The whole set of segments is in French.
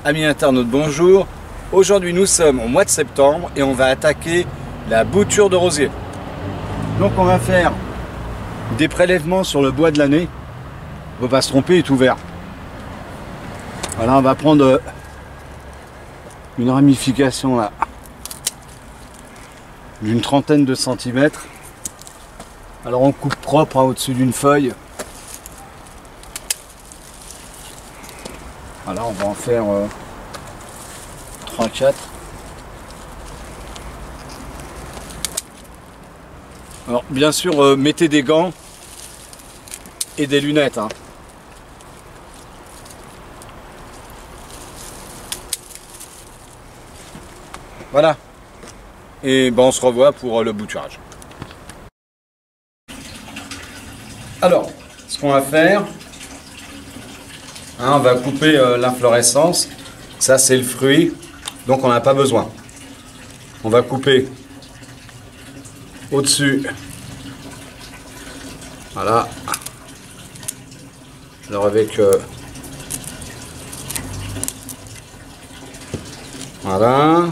Amis internautes, bonjour. Aujourd'hui nous sommes au mois de septembre et on va attaquer la bouture de rosier. Donc on va faire des prélèvements sur le bois de l'année. On ne va pas se tromper, il est ouvert. Voilà, on va prendre une ramification là d'une trentaine de centimètres. Alors on coupe propre au-dessus d'une feuille. Voilà, on va en faire 3-4. Alors bien sûr, mettez des gants et des lunettes. Hein. Voilà. Et ben, on se revoit pour le bouturage. Alors, ce qu'on va faire, hein, on va couper l'inflorescence. Ça, c'est le fruit, donc on n'a pas besoin. On va couper au-dessus. Voilà. Alors avec... voilà.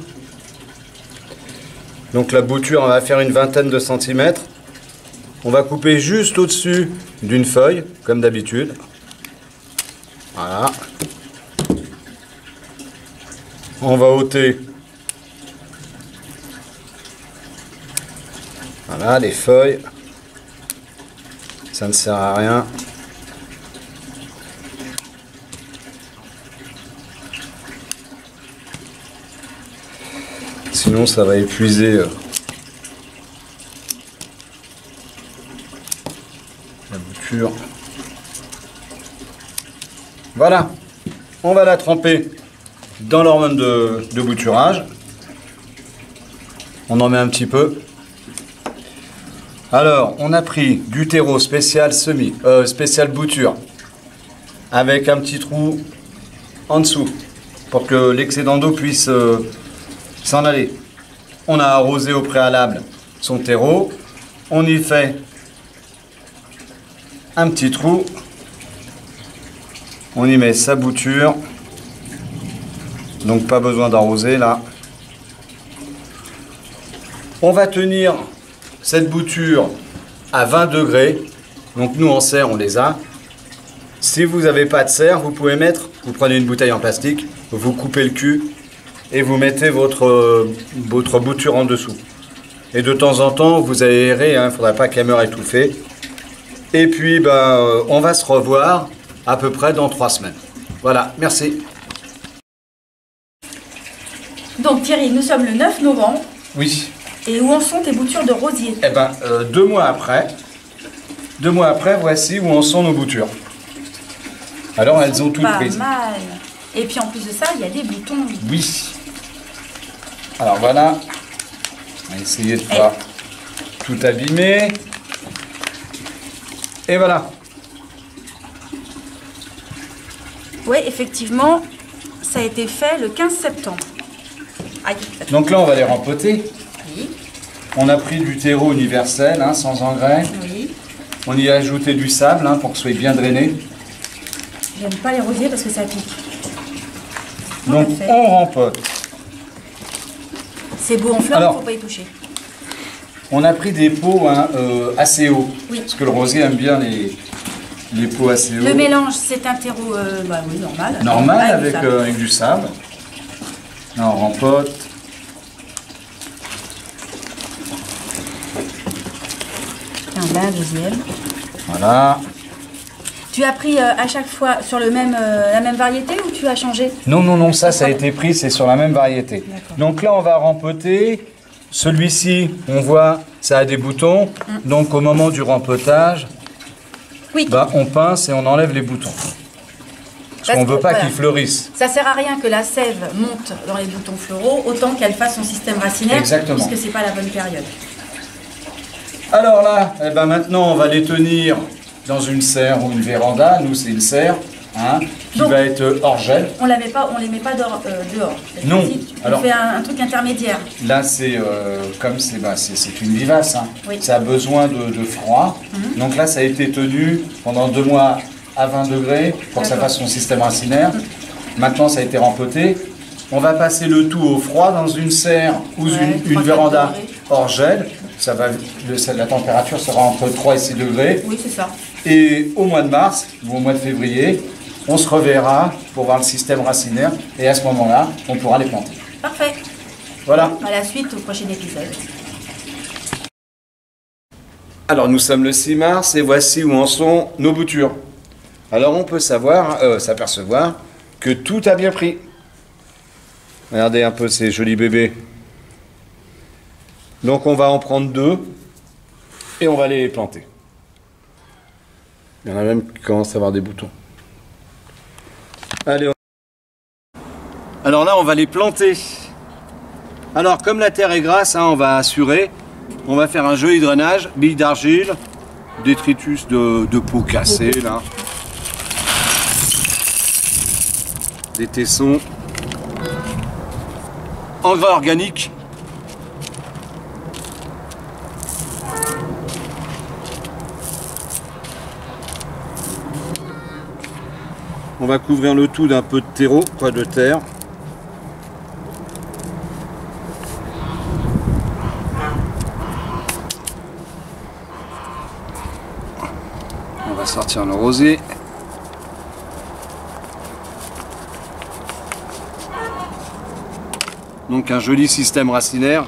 Donc la bouture, on va faire une vingtaine de centimètres. On va couper juste au-dessus d'une feuille, comme d'habitude. Voilà. On va ôter. Voilà, les feuilles. Ça ne sert à rien. Sinon, ça va épuiser la bouture. Voilà. On va la tremper dans l'hormone de bouturage. On en met un petit peu. Alors, on a pris du terreau spécial spécial bouture, avec un petit trou en dessous, pour que l'excédent d'eau puisse s'en aller. On a arrosé au préalable son terreau. On y fait un petit trou. On y met sa bouture. Donc pas besoin d'arroser là. On va tenir cette bouture à 20 degrés. Donc nous en serre on les a. Si vous n'avez pas de serre, vous pouvez mettre, vous prenez une bouteille en plastique, vous coupez le cul et vous mettez votre bouture en dessous. Et de temps en temps vous aérez, il ne faudrait pas qu'elle meure étouffée. Et puis on va se revoir à peu près dans 3 semaines. Voilà, merci. Donc Thierry, nous sommes le 9 novembre. Oui. Et où en sont tes boutures de rosier? Eh ben, 2 mois après, voici où en sont nos boutures. Alors elles ont toutes prises. Pas mal. Et puis en plus de ça, il y a des boutons. Oui. Alors voilà. On va essayer de pas tout abîmer. Et voilà. Oui, effectivement, ça a été fait le 15 septembre. Aïe. Donc là, on va les rempoter. Oui. On a pris du terreau universel, hein, sans engrais. Oui. On y a ajouté du sable hein, pour que ce soit bien drainé. J'aime pas les rosiers parce que ça pique. Donc on rempote. C'est beau en fleurs, il ne faut pas y toucher. On a pris des pots hein, assez hauts. Oui. Parce que le rosier aime bien les pots assez hauts. Le mélange, c'est un terreau oui, normal. Normal avec du sable. Là, on rempote. Un deuxième. Voilà. Tu as pris à chaque fois sur la même variété ou tu as changé? Non, ça a été pris, c'est sur la même variété. Donc là, on va rempoter. Celui-ci, on voit, ça a des boutons. Donc au moment du rempotage, oui. On pince et on enlève les boutons. Parce qu'on ne veut pas qu'ils fleurissent. Ça sert à rien que la sève monte dans les boutons floraux, autant qu'elle fasse son système racinaire. Exactement. Puisque c'est pas la bonne période. Alors là, maintenant, on va les tenir dans une serre ou une véranda. Nous, c'est une serre. hein, qui Donc, va être hors gel. On les met pas dehors. Non. On Alors, fait un truc intermédiaire. là, c'est comme c'est une vivace, hein. Oui. Ça a besoin de froid. Donc là, ça a été tenu pendant 2 mois à 20 degrés pour que ça fasse son système racinaire. Maintenant, ça a été rempoté. On va passer le tout au froid dans une serre ou une 3-4 véranda degrés. hors gel. La température sera entre 3 et 6 degrés. Oui, c'est ça. Et au mois de mars ou au mois de février, on se reverra pour voir le système racinaire. Et à ce moment-là, on pourra les planter. Parfait. Voilà. À la suite au prochain épisode. Alors nous sommes le 6 mars et voici où en sont nos boutures. Alors on peut s'apercevoir que tout a bien pris. Regardez un peu ces jolis bébés. Donc on va en prendre 2 et on va les planter. Il y en a même qui commencent à avoir des boutons. Allez. Alors là on va les planter. Alors comme la terre est grasse, hein, on va assurer. On va faire un joli drainage, billes d'argile, détritus de peau cassée là. Des tessons. Engrais organique. On va couvrir le tout d'un peu de terreau, de terre. On va sortir le rosier. Donc un joli système racinaire.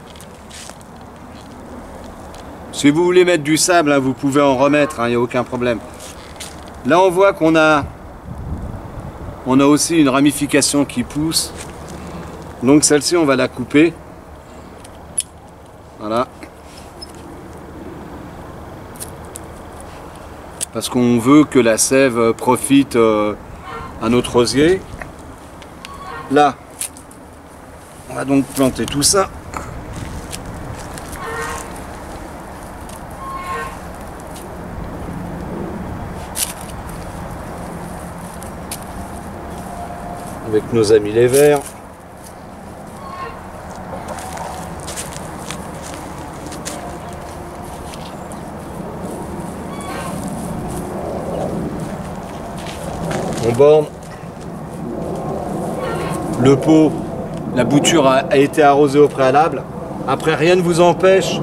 Si vous voulez mettre du sable, hein, vous pouvez en remettre, il n'y a aucun problème. Là on voit qu'on a aussi une ramification qui pousse. Donc celle-ci on va la couper. Voilà. Parce qu'on veut que la sève profite à notre rosier. Là, on va donc planter tout ça. Avec nos amis les verts. On borne. Le pot, la bouture a été arrosée au préalable. Après, rien ne vous empêche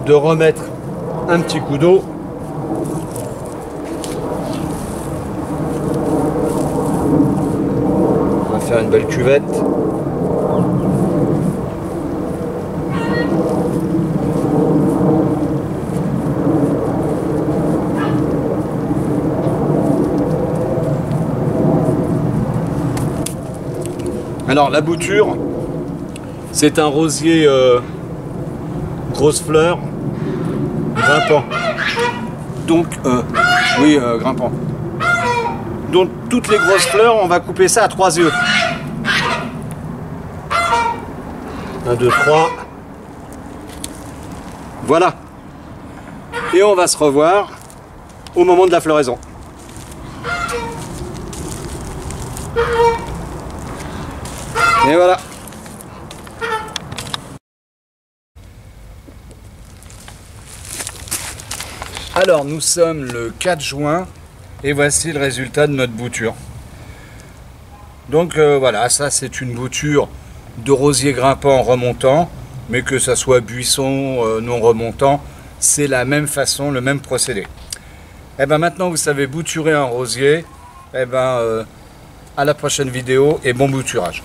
de remettre un petit coup d'eau. On va faire une belle cuvette. Alors la bouture, c'est un rosier grosse fleur, grimpant. Donc, grimpant. Donc toutes les grosses fleurs, on va couper ça à 3 yeux. 1, 2, 3. Voilà. Et on va se revoir au moment de la floraison. Et voilà. Alors nous sommes le 4 juin et voici le résultat de notre bouture. Donc voilà, ça c'est une bouture de rosier grimpant remontant, mais que ça soit buisson non remontant, c'est la même façon, le même procédé. Et bien maintenant vous savez bouturer un rosier, et ben à la prochaine vidéo et bon bouturage.